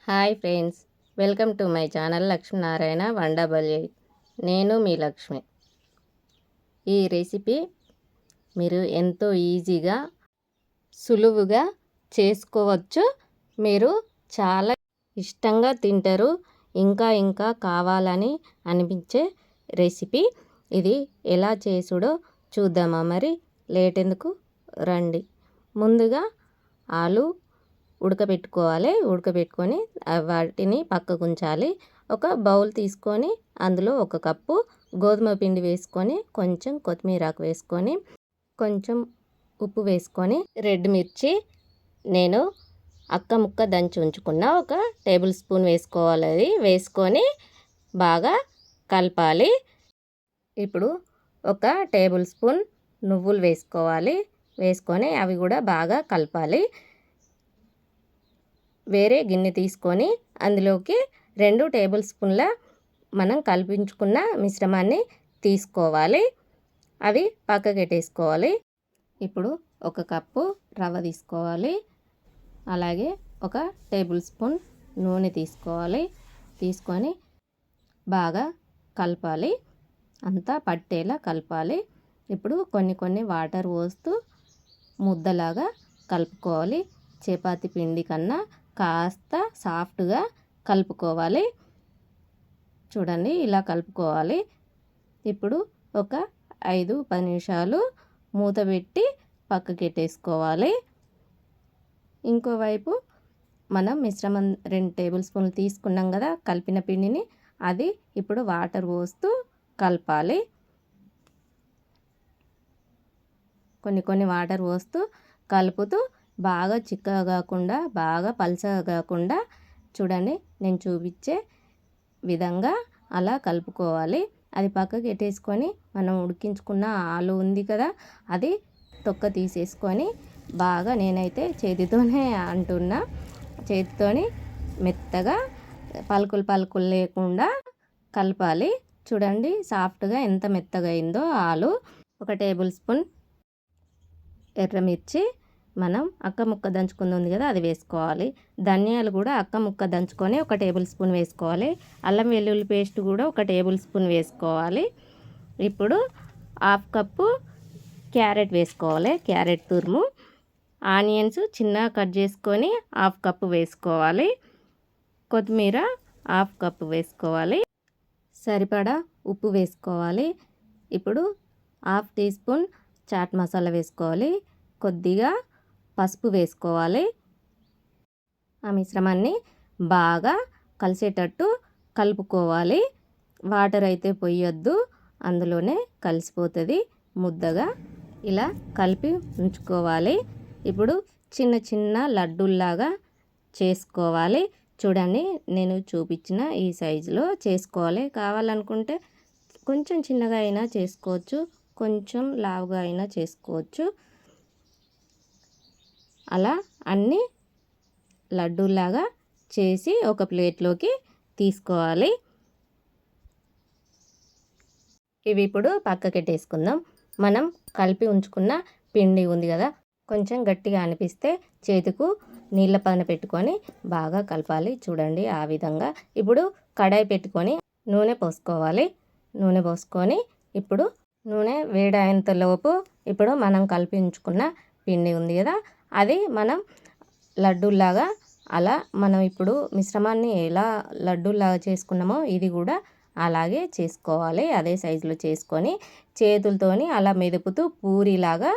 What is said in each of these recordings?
Hi friends, welcome to my channel Lakshminarayana Vandaballi. నేను మీ లక్ష్మి. ఈ రెసిపీ మీరు ఎంతో ఈజీగా సులువుగా చేసుకోవచ్చు. మీరు చాలా ఇష్టంగా తింటారు. ఇంకా కావాలని అనిపించే రెసిపీ ఇది. ఎలా చేసుడో చూద్దామా? మరి లేట్ ఎందుకు, రండి. ముందుగా ఆలు ఉడకబెట్టుకొని వాటిని పక్కకు ఉంచాలి. ఒక బౌల్ తీసుకొని అందులో 1 కప్పు గోధుమ పిండి వేసుకొని, కొంచెం కొత్తిమీరాకు వేసుకొని, కొంచెం ఉప్పు వేసుకొని, రెడ్ మిర్చి నేను ముక్క దంచి ఉంచుకున్న 1 టేబుల్ స్పూన్ వేసుకోవాలి. అది వేసుకొని బాగా కలపాలి. ఇప్పుడు 1 టేబుల్ స్పూన్ నువ్వులు వేసుకోవాలి. వేసుకొని అవి కూడా బాగా కలపాలి. వేరే గిన్నె తీసుకొని అందులోకి 2 టేబుల్ స్పూన్ల మనం కలిపించుకున్న మిశ్రమాన్ని తీసుకోవాలి. అవి పక్కకు పెట్టేసుకోవాలి. ఇప్పుడు 1 కప్పు రవ్వ తీసుకోవాలి. అలాగే 1 టేబుల్ స్పూన్ నూనె తీసుకోవాలి. తీసుకొని బాగా కలపాలి. అంతా పట్టేలా కలపాలి. ఇప్పుడు కొన్ని వాటర్ పోస్తూ ముద్దలాగా కలుపుకోవాలి. చపాతీ పిండి కన్నా కాస్త సాఫ్ట్గా కలుపుకోవాలి. చూడండి, ఇలా కలుపుకోవాలి. ఇప్పుడు ఒక 5-10 నిమిషాలు మూత పెట్టి పక్కకి పెట్టేసుకోవాలి. ఇంకోవైపు మనం మిశ్రమం 2 టేబుల్ స్పూన్లు తీసుకున్నాం కదా కలిపిన పిండిని, అది ఇప్పుడు వాటర్ పోస్తూ కలపాలి. కొన్ని వాటర్ పోస్తూ కలుపుతూ బాగా చిక్కగా కాకుండా బాగా పల్చగా కాకుండా చూడండి, నేను చూపించే విధంగా అలా కలుపుకోవాలి. అది పక్కకి పెట్టేసుకొని మనం ఉడికించుకున్న ఆలు ఉంది కదా, అది తొక్క తీసేసుకొని బాగా, నేనైతే చేతితోనే అంటున్నా, చేతితోని మెత్తగా పలుకులు లేకుండా కలపాలి. చూడండి సాఫ్ట్గా ఎంత మెత్తగా అయిందో ఆలు. 1 టేబుల్ స్పూన్ ఎర్రమిర్చి మనం ముక్క దంచుకుంది ఉంది కదా, అది వేసుకోవాలి. ధనియాలు కూడా ముక్క దంచుకొని 1 టేబుల్ స్పూన్ వేసుకోవాలి. అల్లం వెల్లుల్లి పేస్ట్ కూడా 1 టేబుల్ స్పూన్ వేసుకోవాలి. ఇప్పుడు 1/2 కప్పు క్యారెట్ వేసుకోవాలి. క్యారెట్ తురుము. ఆనియన్స్ చిన్నగా కట్ చేసుకొని 1/2 కప్పు వేసుకోవాలి. కొత్తిమీర 1/2 కప్పు వేసుకోవాలి. సరిపడా ఉప్పు వేసుకోవాలి. ఇప్పుడు 1/2 టీ స్పూన్ చాట్ మసాలా వేసుకోవాలి. కొద్దిగా పసుపు వేసుకోవాలి. ఆ మిశ్రమాన్ని బాగా కలిసేటట్టు కలుపుకోవాలి. వాటర్ అయితే పొయ్యొద్దు, అందులోనే కలిసిపోతుంది ముద్దగా. ఇలా కలిపి ఉంచుకోవాలి. ఇప్పుడు చిన్న లడ్డూల్లాగా చేసుకోవాలి. చూడండి, నేను చూపించిన ఈ సైజులో చేసుకోవాలి. కావాలనుకుంటే కొంచెం చిన్నగా అయినా చేసుకోవచ్చు, కొంచెం లావుగా అయినా చేసుకోవచ్చు. అలా అన్నీ లడ్డూలాగా చేసి ఒక ప్లేట్లోకి తీసుకోవాలి. ఇవి ఇప్పుడు పక్కకెట్టేసుకుందాం. మనం కలిపి ఉంచుకున్న పిండి ఉంది కదా, కొంచెం గట్టిగా అనిపిస్తే చేతికు నీళ్ళ పైన పెట్టుకొని బాగా కలపాలి. చూడండి ఆ విధంగా. ఇప్పుడు కడాయి పెట్టుకొని నూనె పోసుకోవాలి. నూనె పోసుకొని ఇప్పుడు నూనె వేడయ్యేంతలోపు ఇప్పుడు మనం కలిపి ఉంచుకున్న పిండి ఉంది కదా, అది మనం లడ్డూలాగా అలా మనం ఇప్పుడు మిశ్రమాన్ని ఎలా లడ్డూలాగా చేసుకున్నామో ఇది కూడా అలాగే చేసుకోవాలి. అదే సైజులో చేసుకొని చేతులతోని అలా మెదుపుతూ పూరీలాగా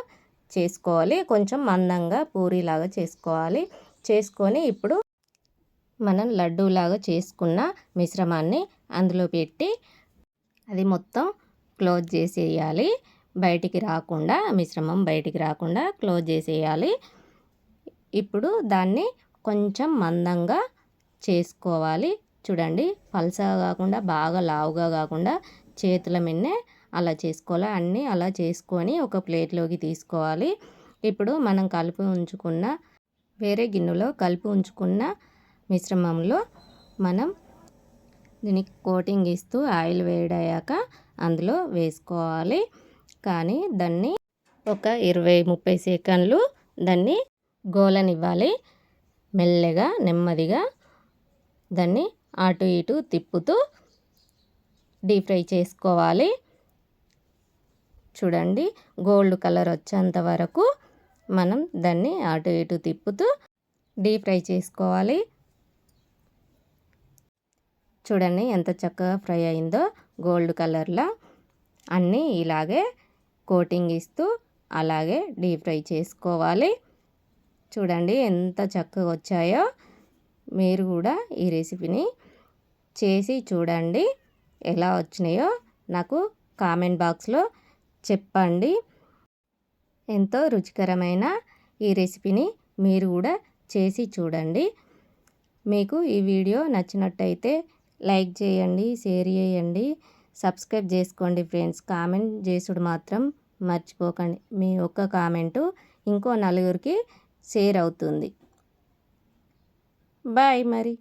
చేసుకోవాలి. కొంచెం మందంగా పూరీలాగా చేసుకోవాలి. చేసుకొని ఇప్పుడు మనం లడ్డూలాగా చేసుకున్న మిశ్రమాన్ని అందులో పెట్టి అది మొత్తం క్లోజ్ చేసేయాలి. బయటికి రాకుండా, మిశ్రమం బయటికి రాకుండా క్లోజ్ చేసేయాలి. ఇప్పుడు దాన్ని కొంచెం మందంగా చేసుకోవాలి. చూడండి, పల్చగా కాకుండా బాగా లావుగా కాకుండా చేతుల మిన్నే అలా చేసుకోవాలి. అన్నీ అలా చేసుకొని ఒక ప్లేట్లోకి తీసుకోవాలి. ఇప్పుడు మనం కలిపి ఉంచుకున్న వేరే గిన్నెలో కలిపి ఉంచుకున్న మిశ్రమంలో మనం దీనికి కోటింగ్ ఇస్తూ ఆయిల్ వేడయ్యాక అందులో వేసుకోవాలి. కానీ దాన్ని ఒక 20-30 సెకండ్లు దాన్ని గోలనివ్వాలి. మెల్లగా నెమ్మదిగా దాన్ని అటు ఇటు తిప్పుతూ డీప్ ఫ్రై చేసుకోవాలి. చూడండి, గోల్డ్ కలర్ వచ్చేంత వరకు మనం దాన్ని అటు ఇటు తిప్పుతూ డీప్ ఫ్రై చేసుకోవాలి. చూడండి ఎంత చక్కగా ఫ్రై అయిందో గోల్డ్ కలర్లో. అన్నీ ఇలాగే కోటింగ్ ఇస్తూ అలాగే డీప్ ఫ్రై చేసుకోవాలి. చూడండి ఎంత చక్కగా వచ్చాయో. మీరు కూడా ఈ రెసిపీని చేసి చూడండి, ఎలా వచ్చినాయో నాకు కామెంట్ బాక్స్లో చెప్పండి. ఎంతో రుచికరమైన ఈ రెసిపీని మీరు కూడా చేసి చూడండి. మీకు ఈ వీడియో నచ్చినట్టయితే లైక్ చేయండి, షేర్ చేయండి, సబ్స్క్రైబ్ చేసుకోండి ఫ్రెండ్స్. కామెంట్ చేసుడు మాత్రం మర్చిపోకండి. మీ ఒక్క కామెంటు ఇంకో నలుగురికి షేర్ అవుతుంది. బాయ్ మరి.